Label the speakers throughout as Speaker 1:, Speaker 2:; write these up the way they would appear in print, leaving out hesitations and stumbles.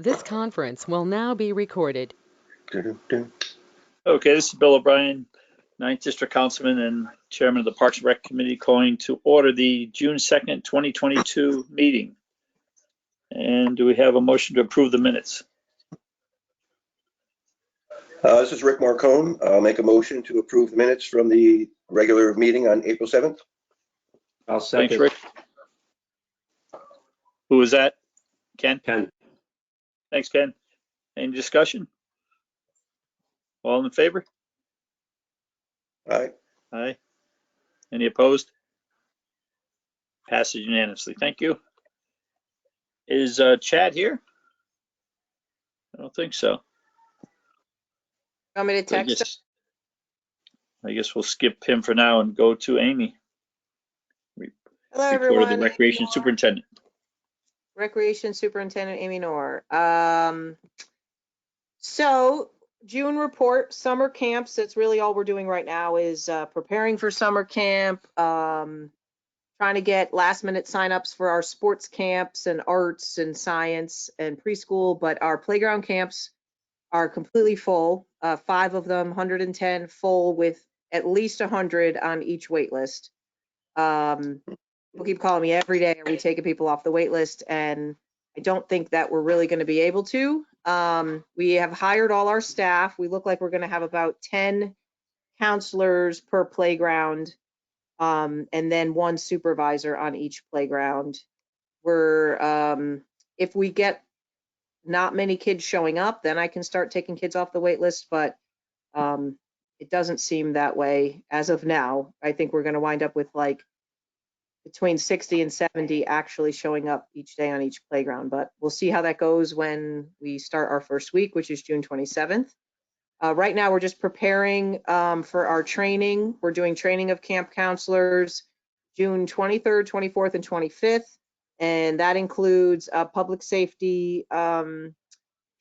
Speaker 1: This conference will now be recorded.
Speaker 2: Okay, this is Bill O'Brien, 9th District Councilman and Chairman of the Parks and Rec Committee, calling to order the June 2nd, 2022 meeting. And do we have a motion to approve the minutes?
Speaker 3: This is Rick Marcone. I'll make a motion to approve the minutes from the regular meeting on April 7th.
Speaker 4: I'll
Speaker 2: Thanks,
Speaker 4: second.
Speaker 2: Rick. Who was that? Ken?
Speaker 4: Ken.
Speaker 2: Thanks, Ken. Any discussion? All in favor?
Speaker 3: Aye.
Speaker 2: Aye. Any opposed? Passes unanimously. Thank you. Is Chad here? I don't think so.
Speaker 5: Want me to text him?
Speaker 2: I guess we'll skip him for now and go to Amy.
Speaker 5: Hello,
Speaker 2: Report of
Speaker 5: everyone.
Speaker 2: the Recreation Superintendent.
Speaker 5: Recreation Superintendent Amy Knorr. So June report, summer camps. That's really all we're doing right now is preparing for summer camp, trying to get last minute signups for our sports camps and arts and science and preschool, but our playground camps are completely full. 5 of them, 110 full with at least 100 on each wait list. People keep calling me every day, are we taking people off the wait list? And I don't think that we're really going to be able to. We have hired all our staff. We look like we're going to have about 10 counselors per playground, and then 1 supervisor on each playground. If we get not many kids showing up, then I can start taking kids off the wait list, but it doesn't seem that way as of now. I think we're going to wind up with like between 60 and 70 actually showing up each day on each playground, but we'll see how that goes when we start our first week, which is June 27th. Right now, we're just preparing for our training. We're doing training of camp counselors June 23rd, 24th, and 25th, and that includes public safety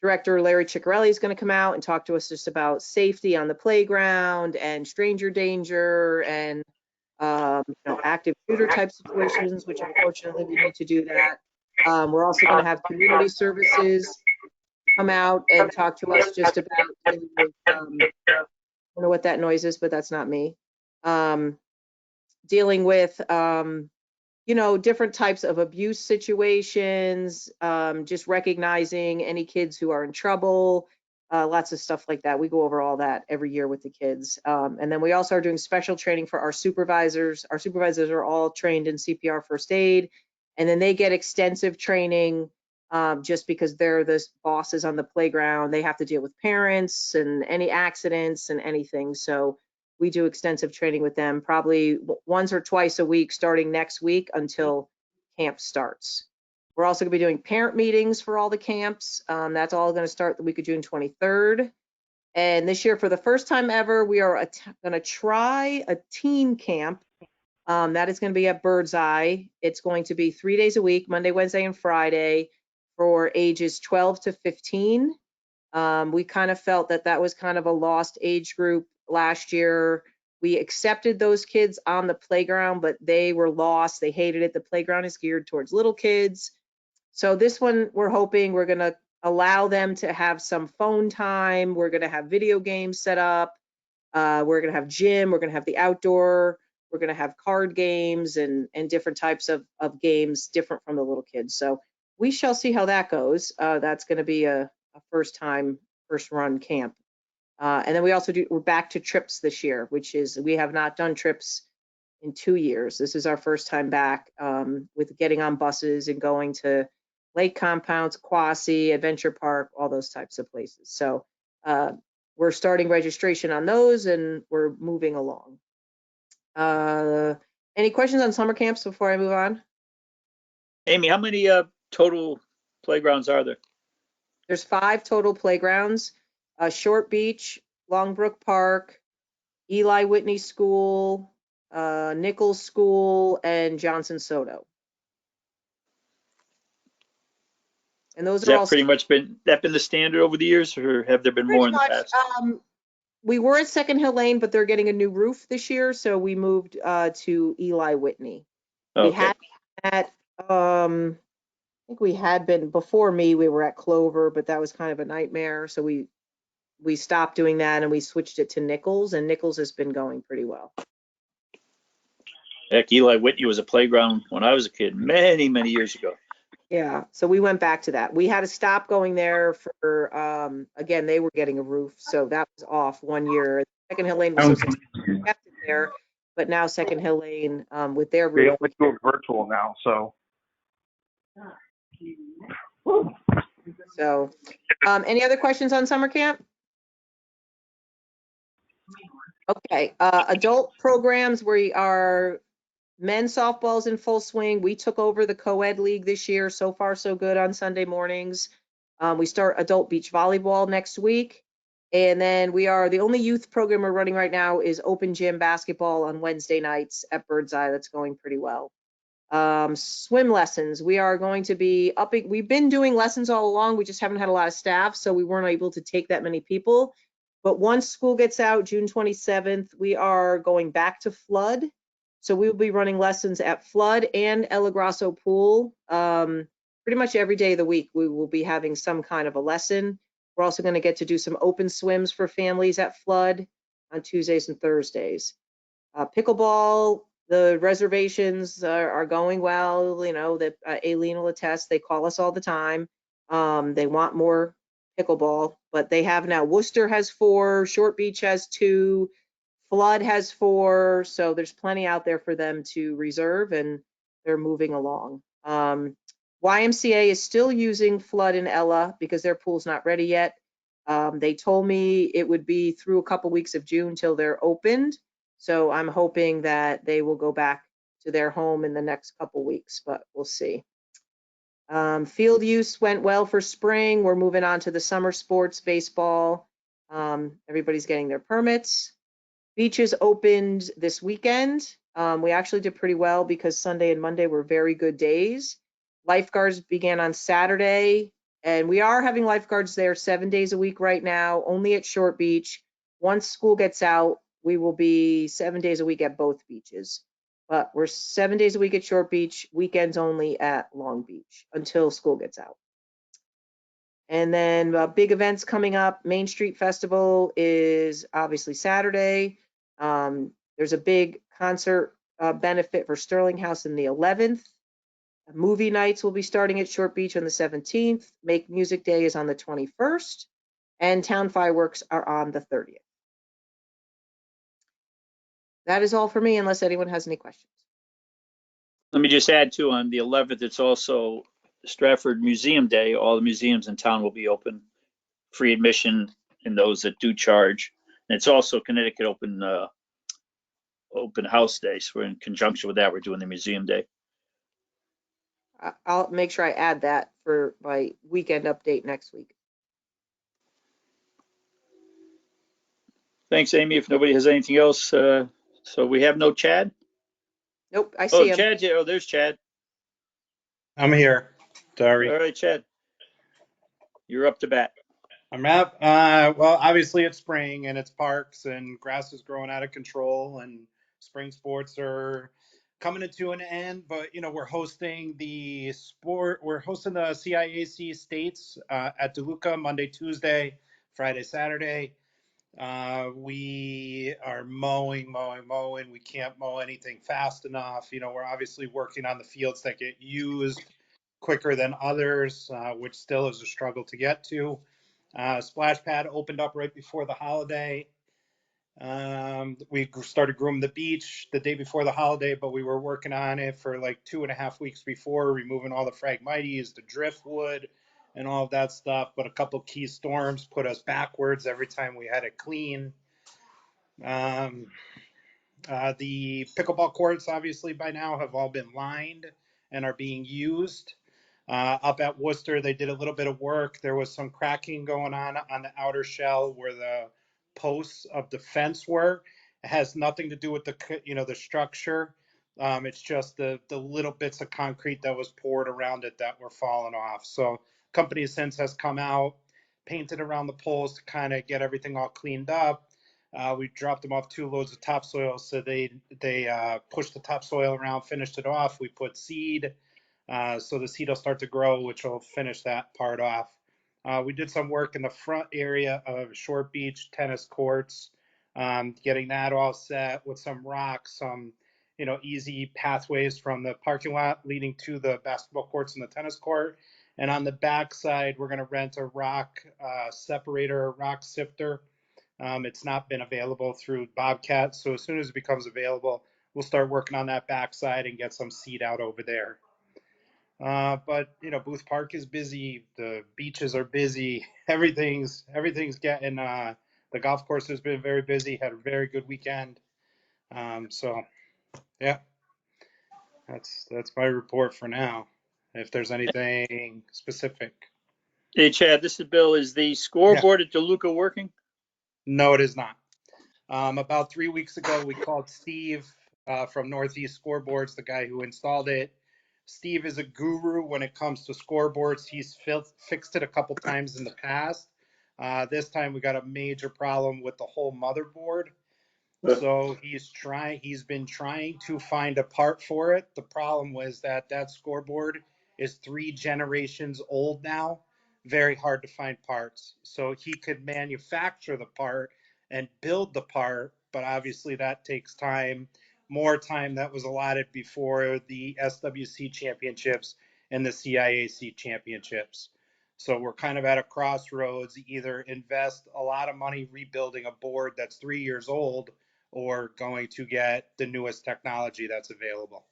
Speaker 5: Director Larry Ciccarelli is going to come out and talk to us just about safety on the playground and stranger danger and active shooter type situations, which unfortunately we need to do that. We're also going to have community services come out and talk to us just about, I don't know what that noise is, but that's not me. Dealing with, different types of abuse situations, just recognizing any kids who are in trouble, lots of stuff like that. We go over all that every year with the kids. And then we also are doing special training for our supervisors. Our supervisors are all trained in CPR first aid, and then they get extensive training just because they're the bosses on the playground. They have to deal with parents and any accidents and anything. So we do extensive training with them, probably once or twice a week starting next week until camp starts. We're also going to be doing parent meetings for all the camps. That's all going to start the week of June 23rd. And this year, for the first time ever, we are going to try a teen camp. That is going to be at Birdseye. It's going to be 3 days a week, Monday, Wednesday, and Friday, for ages 12 to 15. We kind of felt that that was kind of a lost age group last year. We accepted those kids on the playground, but they were lost. They hated it. The playground is geared towards little kids. So this one, we're hoping we're going to allow them to have some phone time. We're going to have video games set up. We're going to have gym. We're going to have the outdoor. We're going to have card games and different types of games different from the little kids. So we shall see how that goes. That's going to be a first run camp. And then we're back to trips this year, which is, we have not done trips in 2 years. This is our first time back with getting on buses and going to lake compounds, Quasi, Adventure Park, all those types of places. So we're starting registration on those and we're moving along. Any questions on summer camps before I move on?
Speaker 2: Amy, how many total playgrounds are there?
Speaker 5: There's 5 total playgrounds. Short Beach, Longbrook Park, Eli Whitney School, Nichols School, and Johnson Soto. And those are all
Speaker 2: pretty much been the standard over the years, or have there been more in the past?
Speaker 5: We were at Second Hill Lane, but they're getting a new roof this year, so we moved to Eli Whitney.
Speaker 2: Okay.
Speaker 5: We had at think we had been, before me, we were at Clover, but that was kind of a nightmare. So we stopped doing that and we switched it to Nichols, and Nichols has been going pretty well.
Speaker 2: Heck, Eli Whitney was a playground when I was a kid, many, many years ago.
Speaker 5: Yeah, so we went back to that. We had to stop going there for, again, they were getting a roof, so that was off 1 year. Second Hill Lane was so successful, we kept it there, but now Second Hill Lane, with their
Speaker 4: They
Speaker 5: roof.
Speaker 4: only do it virtual now, so.
Speaker 5: So, any other questions on summer camp? Okay, adult programs, we are, men's softball's in full swing. We took over the co-ed league this year. So far, so good on Sunday mornings. We start adult beach volleyball next week. And then we are, the only youth program we're running right now is open gym basketball on Wednesday nights at Birdseye. That's going pretty well. Swim lessons, we are going to be upping, we've been doing lessons all along. We just haven't had a lot of staff, so we weren't able to take that many people. But once school gets out, June 27th, we are going back to Flood. So we will be running lessons at Flood and El Grasso Pool. Pretty much every day of the week, we will be having some kind of a lesson. We're also going to get to do some open swims for families at Flood on Tuesdays and Thursdays. Pickleball, the reservations are going well. You know, that Aileen will attest. They call us all the time. They want more pickleball, but they have now. Worcester has 4, Short Beach has 2, Flood has 4, so there's plenty out there for them to reserve, and they're moving along. YMCA is still using Flood and Ella because their pool's not ready yet. They told me it would be through a couple weeks of June till they're opened, so I'm hoping that they will go back to their home in the next couple weeks, but we'll see. Field use went well for spring. We're moving on to the summer sports, baseball. Everybody's getting their permits. Beaches opened this weekend. We actually did pretty well because Sunday and Monday were very good days. Lifeguards began on Saturday, and we are having lifeguards there 7 days a week right now, only at Short Beach. Once school gets out, we will be 7 days a week at both beaches. But we're 7 days a week at Short Beach, weekends only at Long Beach until school gets out. And then big events coming up. Main Street Festival is obviously Saturday. There's a big concert benefit for Sterling House in the 11th. Movie nights will be starting at Short Beach on the 17th. Make Music Day is on the 21st. And Town Fireworks are on the 30th. That is all for me, unless anyone has any questions.
Speaker 2: Let me just add too, on the 11th, it's also Stratford Museum Day. All the museums in town will be open, free admission, and those that do charge. And it's also Connecticut Open House Day. So in conjunction with that, we're doing the Museum Day.
Speaker 5: I'll make sure I add that for my weekend update next week.
Speaker 2: Thanks, Amy. If nobody has anything else, so we have no Chad?
Speaker 5: Nope, I see him.
Speaker 2: Chad's here. Oh, there's Chad.
Speaker 4: I'm here. Sorry.
Speaker 2: All right, Chad. You're up to bat.
Speaker 4: I'm up. Well, obviously it's spring and it's parks and grass is growing out of control and spring sports are coming to an end. But you know, we're hosting the CIAC States at DeLuca Monday, Tuesday, Friday, Saturday. We are mowing. We can't mow anything fast enough. You know, we're obviously working on the fields that get used quicker than others, which still is a struggle to get to. Splash pad opened up right before the holiday. We started grooming the beach the day before the holiday, but we were working on it for like 2.5 weeks before, removing all the Phragmites, the driftwood, and all of that stuff. But a couple key storms put us backwards every time we had it clean. The pickleball courts, obviously, by now have all been lined and are being used. Up at Worcester, they did a little bit of work. There was some cracking going on the outer shell where the posts of the fence were. It has nothing to do with the structure. It's just the little bits of concrete that was poured around it that were falling off. So company since has come out, painted around the poles to kind of get everything all cleaned up. We dropped them off 2 loads of topsoil, so they pushed the topsoil around, finished it off. We put seed. So the seed will start to grow, which will finish that part off. We did some work in the front area of Short Beach tennis courts, getting that all set with some rocks, some easy pathways from the parking lot leading to the basketball courts and the tennis court. And on the back side, we're going to rent a rock separator, rock sifter. It's not been available through Bobcat, so as soon as it becomes available, we'll start working on that backside and get some seed out over there. But Booth Park is busy. The beaches are busy. Everything's getting. The golf course has been very busy. Had a very good weekend. So yeah, that's my report for now. If there's anything specific.
Speaker 2: Hey, Chad, this is Bill. Is the scoreboard at DeLuca working?
Speaker 4: No, it is not. About 3 weeks ago, we called Steve from Northeast Scoreboards, the guy who installed it. Steve is a guru when it comes to scoreboards. He's fixed it a couple times in the past. This time we got a major problem with the whole motherboard. So he's been trying to find a part for it. The problem was that scoreboard is 3 generations old now. Very hard to find parts. So he could manufacture the part and build the part, but obviously that takes time, more time that was allotted before the SWC championships and the CIAC championships. So we're kind of at a crossroads, either invest a lot of money rebuilding a board that's 3 years old, or going to get the newest technology that's available.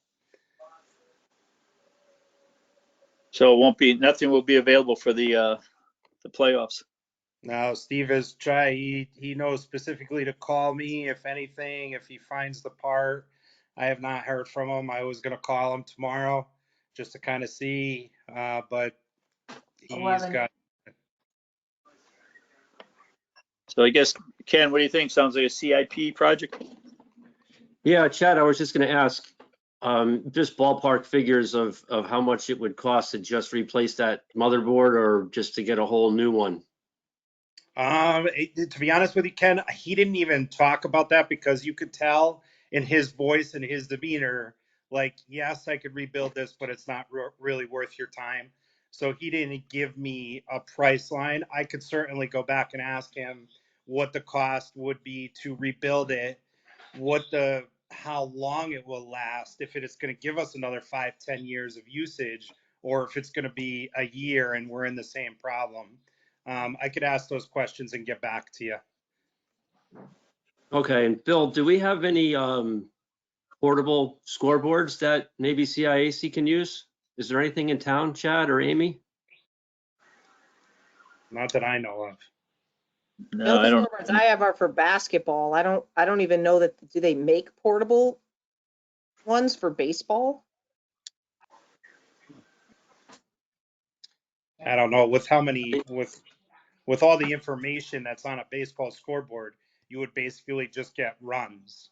Speaker 2: So nothing will be available for the playoffs.
Speaker 4: Now, Steve is he knows specifically to call me if anything, if he finds the part. I have not heard from him. I was going to call him tomorrow just to kind of see, but he's got.
Speaker 2: So I guess, Ken, what do you think? Sounds like a CIP project?
Speaker 6: Yeah, Chad, I was just going to ask, just ballpark figures of how much it would cost to just replace that motherboard or just to get a whole new one.
Speaker 4: To be honest with you, Ken, he didn't even talk about that because you could tell in his voice and his demeanor, like, yes, I could rebuild this, but it's not really worth your time. So he didn't give me a price line. I could certainly go back and ask him what the cost would be to rebuild it, how long it will last, if it is going to give us another 5-10 years of usage, or if it's going to be a year and we're in the same problem. I could ask those questions and get back to you.
Speaker 6: Okay, and Bill, do we have any portable scoreboards that maybe CIAC can use? Is there anything in town, Chad or Amy?
Speaker 4: Not that I know of.
Speaker 2: No, I don't.
Speaker 5: Scoreboards I have are for basketball. I don't even know that. Do they make portable ones for baseball?
Speaker 4: I don't know with all the information that's on a baseball scoreboard, you would basically just get runs.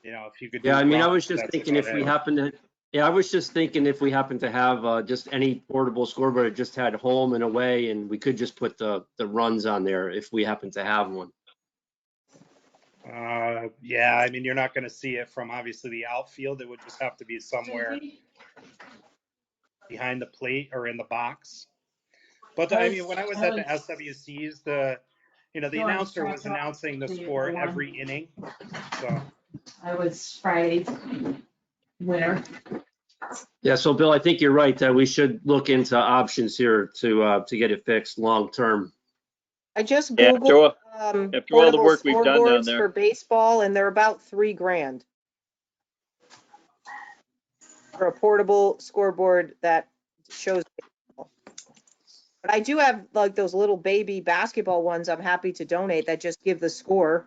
Speaker 4: If you could.
Speaker 6: Yeah, I mean, I was just thinking if we happen to. Yeah, I was just thinking if we happen to have just any portable scoreboard that just had home and away, and we could just put the runs on there if we happen to have one.
Speaker 4: Yeah, I mean, you're not going to see it from obviously the outfield. It would just have to be somewhere behind the plate or in the box. But I mean, when I was at the SWCs, the announcer was announcing the score every inning. So
Speaker 7: I was Friday's winner.
Speaker 6: Yeah, so Bill, I think you're right that we should look into options here to get it fixed long term.
Speaker 5: I just
Speaker 2: Yeah,
Speaker 5: Googled
Speaker 2: after all the work we've done down
Speaker 5: scoreboards
Speaker 2: there.
Speaker 5: for baseball, and they're about $3,000 for a portable scoreboard that shows baseball. But I do have like those little baby basketball ones I'm happy to donate that just give the score.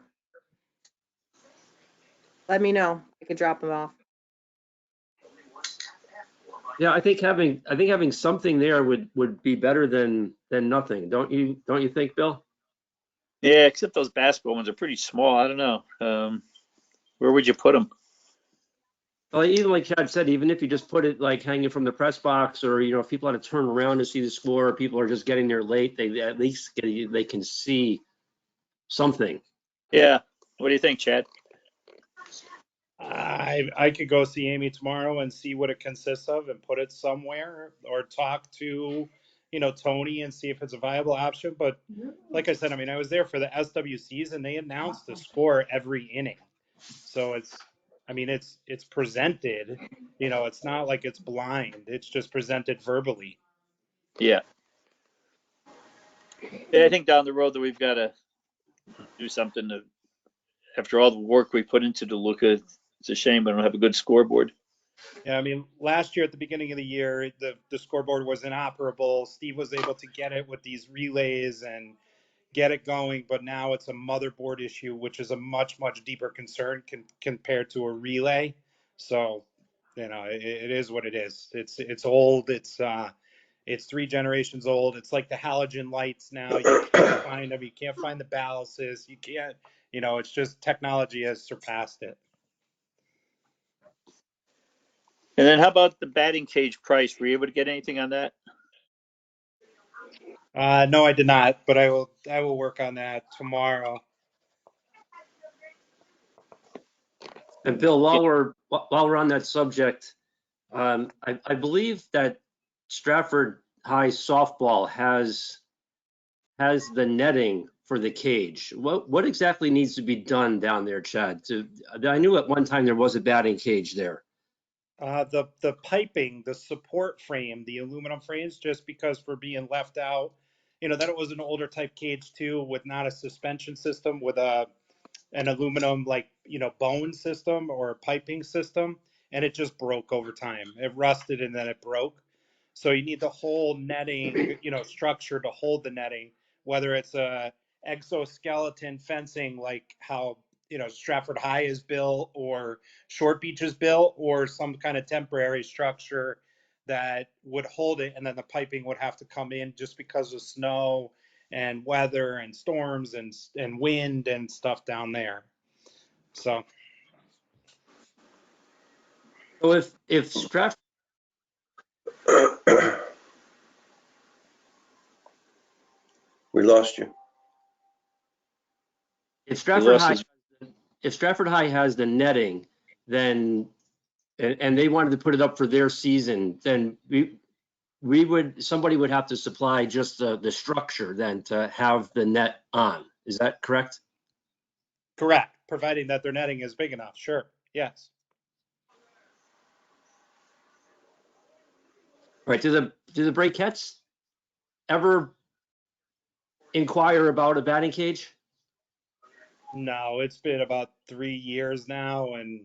Speaker 5: Let me know. I could drop them off.
Speaker 6: Yeah, I think having something there would be better than nothing. Don't you think, Bill?
Speaker 2: Yeah, except those basketball ones are pretty small. I don't know. Where would you put them?
Speaker 6: Well, even like Chad said, even if you just put it like hanging from the press box, or if people had to turn around to see the score, or people are just getting there late, they at least they can see something.
Speaker 2: Yeah. What do you think, Chad?
Speaker 4: I could go see Amy tomorrow and see what it consists of and put it somewhere, or talk to, Tony and see if it's a viable option. But like I said, I mean, I was there for the SWCs and they announced the score every inning. So it's presented, it's not like it's blind. It's just presented verbally.
Speaker 2: Yeah. Yeah, I think down the road that we've got to do something to, after all the work we put into DeLuca, it's a shame we don't have a good scoreboard.
Speaker 4: Yeah, I mean, last year at the beginning of the year, the scoreboard was inoperable. Steve was able to get it with these relays and get it going, but now it's a motherboard issue, which is a much, much deeper concern compared to a relay. So, it is what it is. It's old. It's 3 generations old. It's like the halogen lights now. You can't find them. You can't find the balances. You can't, it's just technology has surpassed it.
Speaker 2: And then how about the batting cage price? Were you able to get anything on that?
Speaker 4: No, I did not, but I will work on that tomorrow.
Speaker 6: And Bill, while we're on that subject, I believe that Stratford High softball has the netting for the cage. What exactly needs to be done down there, Chad? I knew at one time there was a batting cage there.
Speaker 4: The piping, the support frame, the aluminum frames, just because we're being left out, that it was an older type cage too, with not a suspension system, with an aluminum bone system or piping system, and it just broke over time. It rusted and then it broke. So you need the whole netting, structure to hold the netting, whether it's a exoskeleton fencing like how Stratford High is built or Short Beach is built, or some kind of temporary structure that would hold it, and then the piping would have to come in just because of snow and weather and storms and wind and stuff down there. So
Speaker 6: if Stratford,
Speaker 3: We lost you.
Speaker 6: if Stratford High has the netting, then and they wanted to put it up for their season, then somebody would have to supply just the structure then to have the net on. Is that correct?
Speaker 4: correct, providing that their netting is big enough. Sure. Yes.
Speaker 6: All right. Do the Brakettes ever inquire about a batting cage?
Speaker 4: No, it's been about 3 years now, and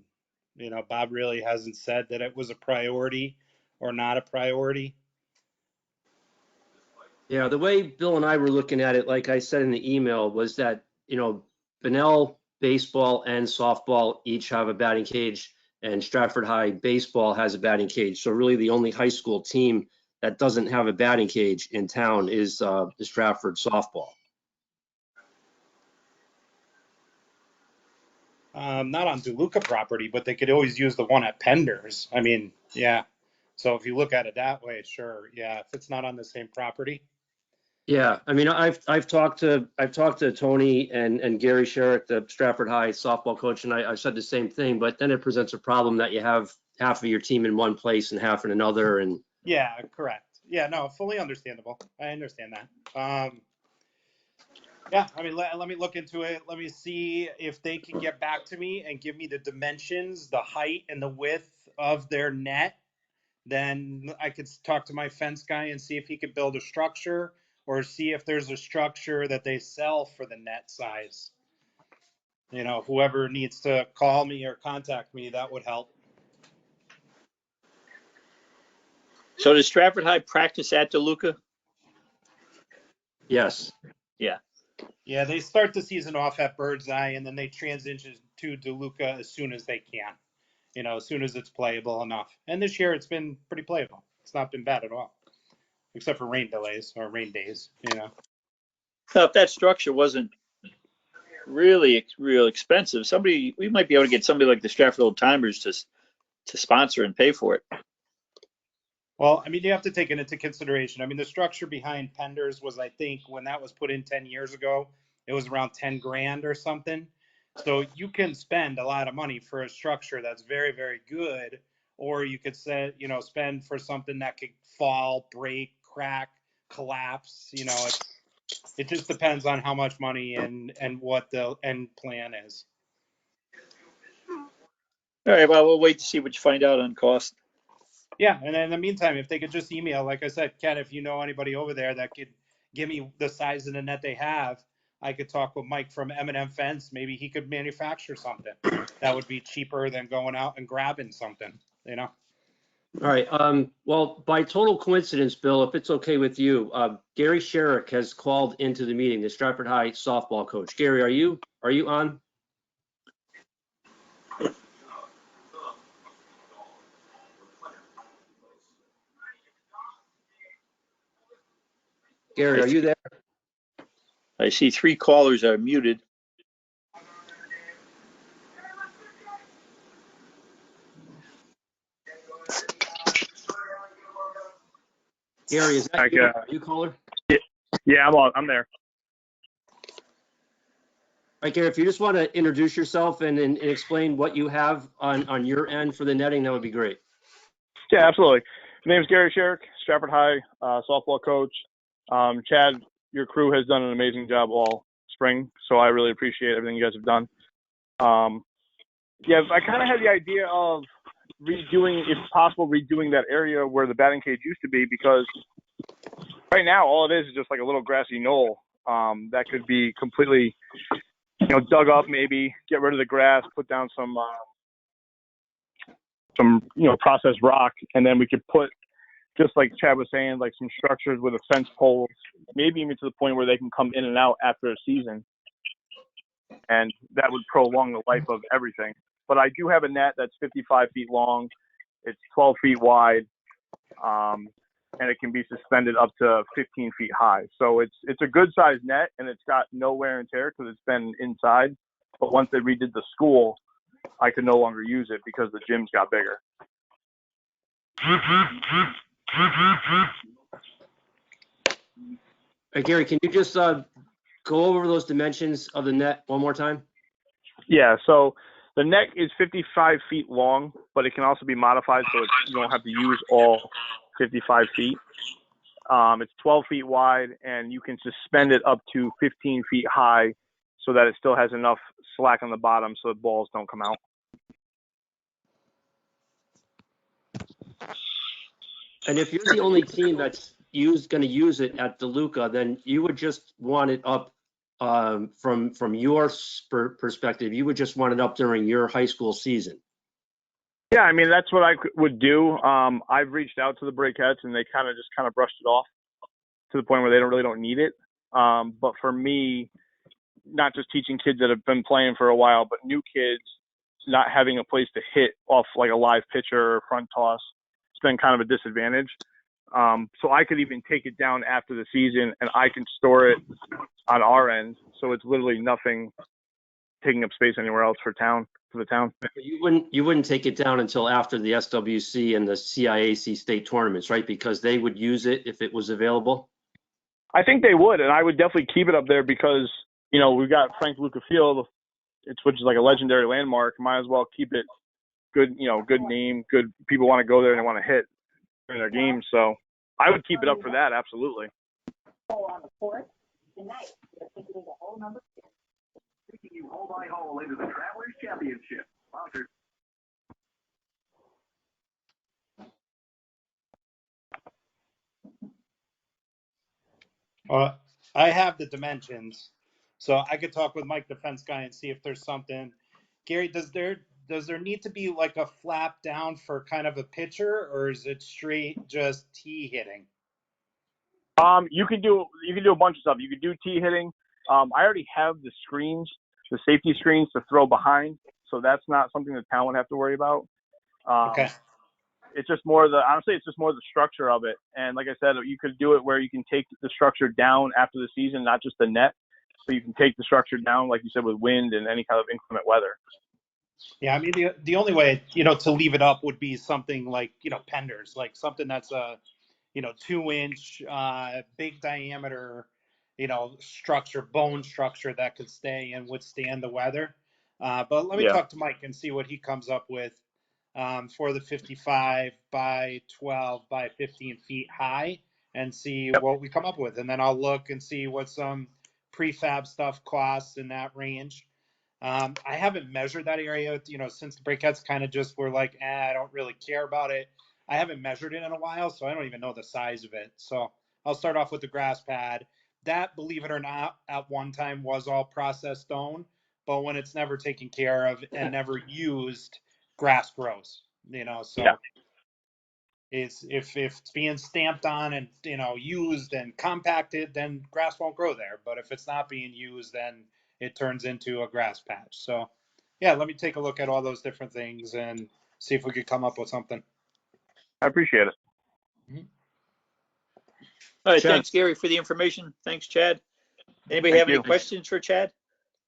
Speaker 4: Bob really hasn't said that it was a priority or not a priority.
Speaker 6: Yeah, the way Bill and I were looking at it, like I said in the email, was that, Bunnell baseball and softball each have a batting cage, and Stratford High baseball has a batting cage. So really the only high school team that doesn't have a batting cage in town is the Stratford softball.
Speaker 4: Not on DeLuca property, but they could always use the one at Penders. I mean, yeah. So if you look at it that way, sure. Yeah, if it's not on the same property.
Speaker 6: Yeah, I mean, I've talked to Tony and Gary Sherrick, the Stratford High softball coach, and I said the same thing. But then it presents a problem that you have half of your team in one place and half in another. And
Speaker 4: Yeah, correct. Yeah, no, fully understandable. I understand that. Yeah, I mean, let me look into it. Let me see if they can get back to me and give me the dimensions, the height and the width of their net. Then I could talk to my fence guy and see if he could build a structure, or see if there's a structure that they sell for the net size. Whoever needs to call me or contact me, that would help.
Speaker 2: So does Stratford High practice at DeLuca?
Speaker 6: yes,
Speaker 2: Yeah.
Speaker 4: Yeah, they start the season off at Birdseye, and then they transition to DeLuca as soon as they can. As soon as it's playable enough. And this year it's been pretty playable. It's not been bad at all, except for rain delays or rain days.
Speaker 2: Now, if that structure wasn't really real expensive, we might be able to get somebody like the Stratford Old Timers to sponsor and pay for it.
Speaker 4: Well, I mean, you have to take it into consideration. I mean, the structure behind Penders was, I think, when that was put in 10 years ago, it was around 10 grand or something. So you can spend a lot of money for a structure that's very, very good, or you could say, spend for something that could fall, break, crack, collapse. It just depends on how much money and what the end plan is.
Speaker 2: All right, well, we'll wait to see what you find out on cost.
Speaker 4: Yeah, and in the meantime, if they could just email, like I said, Ken, if you know anybody over there that could give me the size of the net they have, I could talk with Mike from M&M Fence. Maybe he could manufacture something that would be cheaper than going out and grabbing something.
Speaker 6: All right. Well, by total coincidence, Bill, if it's okay with you, Gary Sherrick has called into the meeting, the Stratford High softball coach. Gary, are you on? Gary, are you there?
Speaker 2: I see 3 callers are muted.
Speaker 6: Gary, is that you? Are you caller?
Speaker 8: Yeah, I'm there.
Speaker 6: All right, Gary, if you just want to introduce yourself and explain what you have on your end for the netting, that would be great.
Speaker 8: Yeah, absolutely. My name is Gary Sherrick, Stratford High softball coach. Chad, your crew has done an amazing job all spring, so I really appreciate everything you guys have done. I kind of had the idea of redoing, if possible, redoing that area where the batting cage used to be, because right now all it is just like a little grassy knoll that could be completely, dug up, maybe get rid of the grass, put down some processed rock, and then we could put, just like Chad was saying, like some structures with a fence poles, maybe even to the point where they can come in and out after a season, and that would prolong the life of everything. But I do have a net that's 55 feet long, it's 12 feet wide, and it can be suspended up to 15 feet high. So it's a good sized net, and it's got no wear and tear because it's been inside. But once they redid the school, I could no longer use it because the gyms got bigger.
Speaker 6: Hey, Gary, can you just go over those dimensions of the net one more time?
Speaker 8: Yeah, so the net is 55 feet long, but it can also be modified so you don't have to use all 55 feet. It's 12 feet wide, and you can suspend it up to 15 feet high so that it still has enough slack on the bottom so the balls don't come out.
Speaker 6: And if you're the only team that's going to use it at DeLuca, then you would just want it up from your perspective. You would just want it up during your high school season.
Speaker 8: Yeah, I mean, that's what I would do. I've reached out to the Brakettes, and they kind of brushed it off to the point where they really don't need it. But for me, not just teaching kids that have been playing for a while, but new kids not having a place to hit off like a live pitcher or front toss, it's been kind of a disadvantage. So I could even take it down after the season, and I can store it on our end. So it's literally nothing taking up space anywhere else for the town.
Speaker 6: You wouldn't take it down until after the SWC and the CIAC state tournaments, right? Because they would use it if it was available.
Speaker 8: I think they would, and I would definitely keep it up there because, we've got Frank Luca Field, which is like a legendary landmark. Might as well keep it good, good name, good people want to go there and they want to hit during their games. So I would keep it up for that, absolutely.
Speaker 9: On the fourth tonight, they're taking the whole number 6. Taking you hole by hole into the Travelers Championship. Sponsors.
Speaker 4: I have the dimensions, so I could talk with Mike, the fence guy, and see if there's something. Gary, does there need to be like a flap down for kind of a pitcher, or is it straight just tee hitting?
Speaker 8: You can do a bunch of stuff. You could do tee hitting. I already have the screens, the safety screens to throw behind, so that's not something the town would have to worry about.
Speaker 4: Okay.
Speaker 8: It's just honestly, it's just more the structure of it. And like I said, you could do it where you can take the structure down after the season, not just the net. So you can take the structure down, like you said, with wind and any kind of inclement weather.
Speaker 4: Yeah, I mean, the only way, to leave it up would be something like, penders, like something that's a, 2-inch, big diameter, structure, bone structure that could stay and withstand the weather. But let me
Speaker 2: Yeah.
Speaker 4: talk to Mike and see what he comes up with for the 55 by 12 by 15 feet high and see
Speaker 2: Yep.
Speaker 4: what we come up with. And then I'll look and see what some prefab stuff costs in that range. I haven't measured that area, since the breakouts kind of just were like, I don't really care about it. I haven't measured it in a while, so I don't even know the size of it. So I'll start off with the grass pad. That, believe it or not, at one time was all processed stone, but when it's never taken care of and never used, grass grows, so
Speaker 2: Yeah.
Speaker 4: it's if it's being stamped on and used and compacted, then grass won't grow there. But if it's not being used, then it turns into a grass patch. So yeah, let me take a look at all those different things and see if we could come up with something.
Speaker 8: I appreciate it.
Speaker 2: All right.
Speaker 6: Chad.
Speaker 2: Thanks, Gary, for the information. Thanks, Chad. Anybody
Speaker 8: Thank
Speaker 2: have any
Speaker 8: you.
Speaker 2: questions for Chad?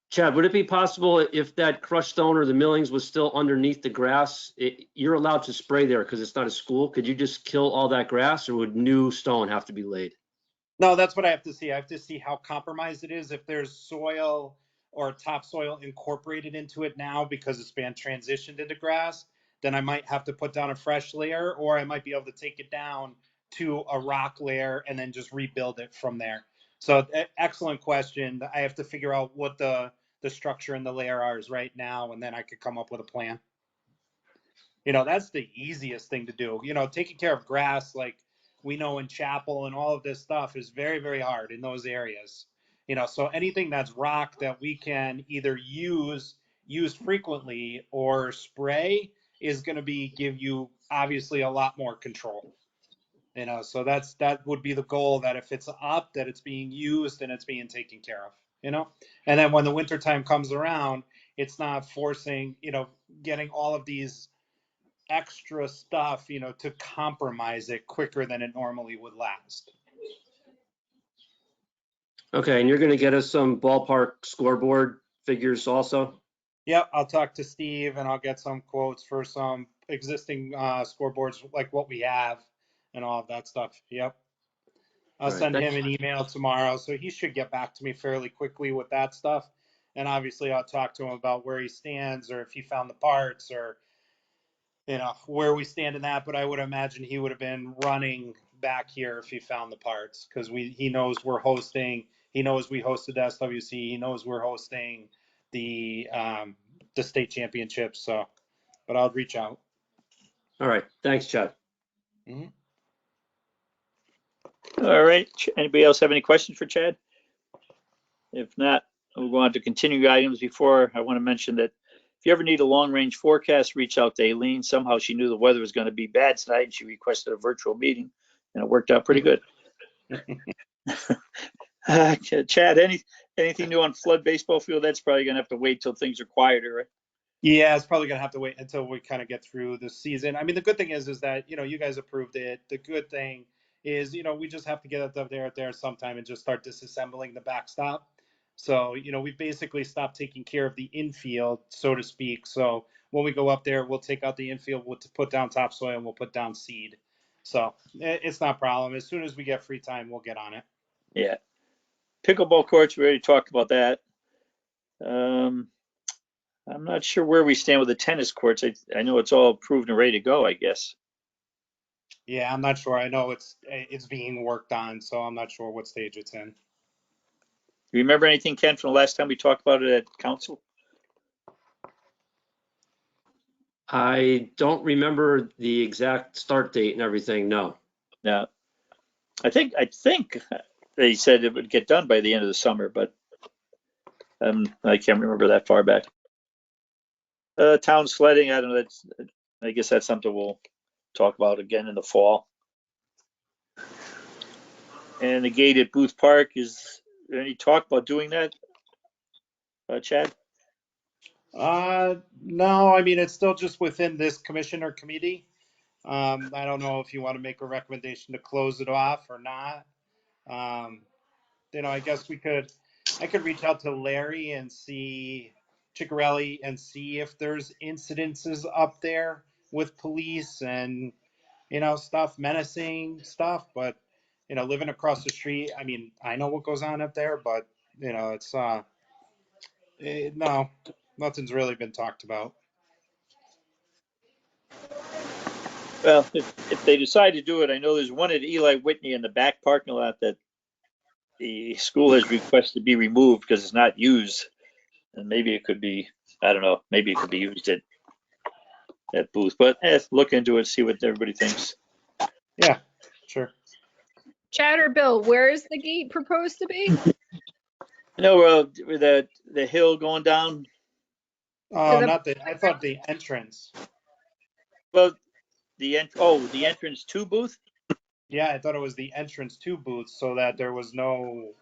Speaker 6: Chad, would it be possible if that crushed stone or the millings was still underneath the grass, you're allowed to spray there because it's not a school. Could you just kill all that grass, or would new stone have to be laid?
Speaker 4: No, that's what I have to see. I have to see how compromised it is. If there's soil or topsoil incorporated into it now because it's been transitioned into grass, then I might have to put down a fresh layer, or I might be able to take it down to a rock layer and then just rebuild it from there. So excellent question. I have to figure out what the structure and the layer are is right now, and then I could come up with a plan. That's the easiest thing to do. Taking care of grass, like we know in Chapel and all of this stuff, is very, very hard in those areas. So anything that's rock that we can either use frequently or spray is going to give you obviously a lot more control. So that would be the goal, that if it's up, that it's being used and it's being taken care of. And then when the winter time comes around, it's not forcing, getting all of these extra stuff, to compromise it quicker than it normally would last.
Speaker 6: Okay, and you're going to get us some ballpark scoreboard figures also?
Speaker 4: Yep, I'll talk to Steve and I'll get some quotes for some existing scoreboards like what we have and all of that stuff. Yep. I'll
Speaker 6: All right,
Speaker 4: send him
Speaker 6: thanks.
Speaker 4: an email tomorrow, so he should get back to me fairly quickly with that stuff. And obviously I'll talk to him about where he stands, or if he found the parts, or where we stand in that. But I would imagine he would have been running back here if he found the parts, because he knows we're hosting. He knows we hosted SWC. He knows we're hosting the state championships. So, but I'll reach out.
Speaker 6: All right, thanks, Chad.
Speaker 4: Mhm.
Speaker 2: All right. Anybody else have any questions for Chad? If not, we'll go on to continuing items. Before, I want to mention that if you ever need a long-range forecast, reach out to Aileen. Somehow she knew the weather was going to be bad tonight, and she requested a virtual meeting, and it worked out pretty good. Chad, anything new on Flood baseball field? That's probably going to have to wait till things are quieter, right?
Speaker 4: Yeah, it's probably gonna have to wait until we kind of get through the season. I mean, the good thing is that you guys approved it. The good thing is we just have to get it up there sometime and just start disassembling the backstop. So we've basically stopped taking care of the infield, so to speak. So when we go up there, we'll take out the infield, we'll put down topsoil, and we'll put down seed. So it's not a problem. As soon as we get free time, we'll get on it.
Speaker 2: Yeah. Pickleball courts, we already talked about that. I'm not sure where we stand with the tennis courts. I know it's all approved and ready to go, I guess.
Speaker 4: Yeah, I'm not sure. I know it's being worked on, so I'm not sure what stage it's in.
Speaker 2: Do you remember anything, Ken, from the last time we talked about it at council?
Speaker 6: I don't remember the exact start date and everything, no.
Speaker 2: No. I think they said it would get done by the end of the summer, but I can't remember that far back. Town sledding, I don't know. I guess that's something we'll talk about again in the fall. And the gate at Booth Park, is there any talk about doing that, Chad?
Speaker 4: No, I mean, it's still just within this commissioner committee. I don't know if you want to make a recommendation to close it off or not. I guess I could reach out to Larry and see Ciccarelli and see if there's incidences up there with police and, stuff, menacing stuff. But, living across the street, I mean, I know what goes on up there, but, it's, no. Nothing's really been talked about.
Speaker 2: Well, if they decide to do it, I know there's one at Eli Whitney in the back parking lot that the school has requested be removed because it's not used. And maybe it could be, I don't know, maybe it could be used at that booth, but look into it, see what everybody thinks.
Speaker 4: Yeah, sure.
Speaker 10: Chatter Bill, where is the gate proposed to be?
Speaker 2: You know, with the hill going down,
Speaker 4: Oh,
Speaker 10: the-
Speaker 4: not the, I thought the entrance.
Speaker 2: well, the entrance to booth?
Speaker 4: Yeah, I thought it was the entrance to booths so that there was no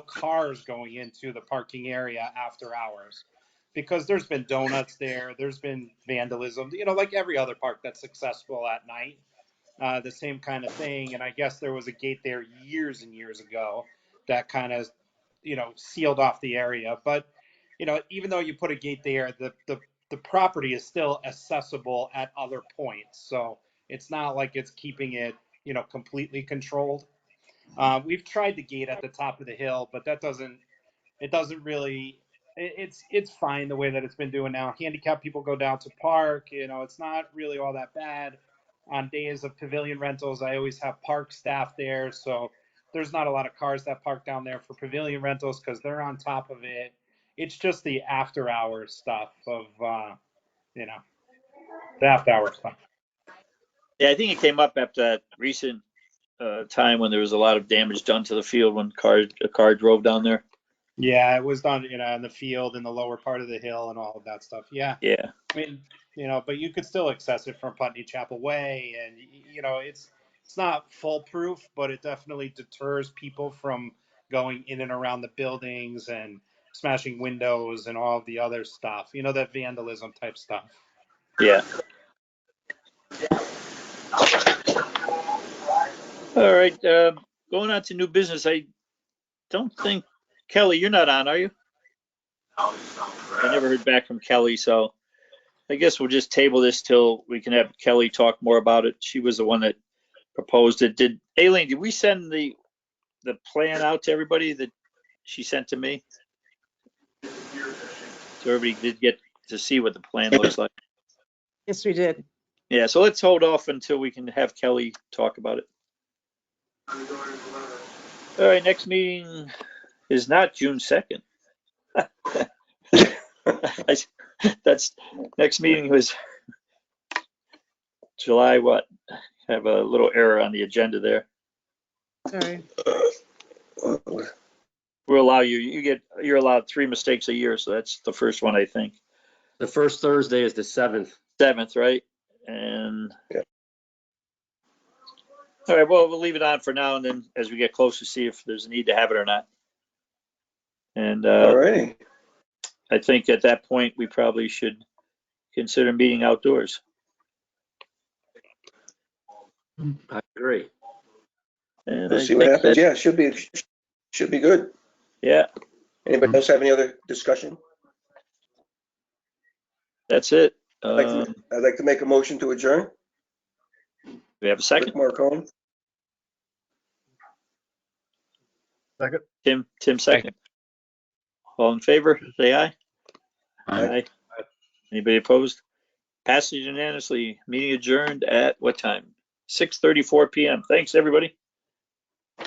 Speaker 4: cars going into the parking area after hours. Because there's been donuts there, there's been vandalism, you know, like every other park that's successful at night. The same kind of thing. And I guess there was a gate there years and years ago that kind of, you know, sealed off the area. But, you know, even though you put a gate there, the property is still accessible at other points. So it's not like it's keeping it, you know, completely controlled. We've tried the gate at the top of the hill, but it doesn't really, it's fine the way that it's been doing now. Handicapped people go down to park, you know, it's not really all that bad. On days of pavilion rentals, I always have park staff there, so there's not a lot of cars that park down there for pavilion rentals because they're on top of it. It's just the after hours stuff of, you know, the after hours stuff.
Speaker 2: Yeah, I think it came up after that recent time when there was a lot of damage done to the field when a car drove down there.
Speaker 4: Yeah, it was done, you know, in the field in the lower part of the hill and all of that stuff. Yeah.
Speaker 2: Yeah.
Speaker 4: I mean, you know, but you could still access it from Putney Chapel Way, and you know, it's not foolproof, but it definitely deters people from going in and around the buildings and smashing windows and all of the other stuff. You know, that vandalism type stuff.
Speaker 2: Yeah. All right. Going on to new business. I don't think Kelly, you're not on, are you? I never heard back from Kelly, so I guess we'll just table this till we can have Kelly talk more about it. She was the one that proposed it. Aileen, did we send the plan out to everybody that she sent to me? So everybody did get to see what the plan looks like.
Speaker 5: Yes, we did.
Speaker 2: Yeah, so let's hold off until we can have Kelly talk about it. All right, next meeting is not June 2nd. That's next meeting was July what? Have a little error on the agenda there.
Speaker 5: Sorry.
Speaker 2: We'll allow you're allowed 3 mistakes a year, so that's the first one, I think.
Speaker 6: The first Thursday is the 7th.
Speaker 2: 7th, right? And
Speaker 3: Yeah.
Speaker 2: All right, well, we'll leave it on for now, and then as we get closer, see if there's a need to have it or not. And
Speaker 3: All righty.
Speaker 2: I think at that point, we probably should consider meeting outdoors.
Speaker 6: I agree.
Speaker 2: And
Speaker 3: We'll
Speaker 2: I
Speaker 3: see what
Speaker 2: think
Speaker 3: happens.
Speaker 2: that-
Speaker 3: Yeah, should be good.
Speaker 2: Yeah,
Speaker 3: Anybody else have any other discussion?
Speaker 2: that's it.
Speaker 3: I'd like to make a motion to adjourn.
Speaker 2: We have a second?
Speaker 3: Rick Marcone.
Speaker 2: Tim second. All in favor, say aye.
Speaker 3: Aye.
Speaker 2: Anybody opposed? Passes unanimously. Meeting adjourned at what time? 6:34 p.m. Thanks, everybody.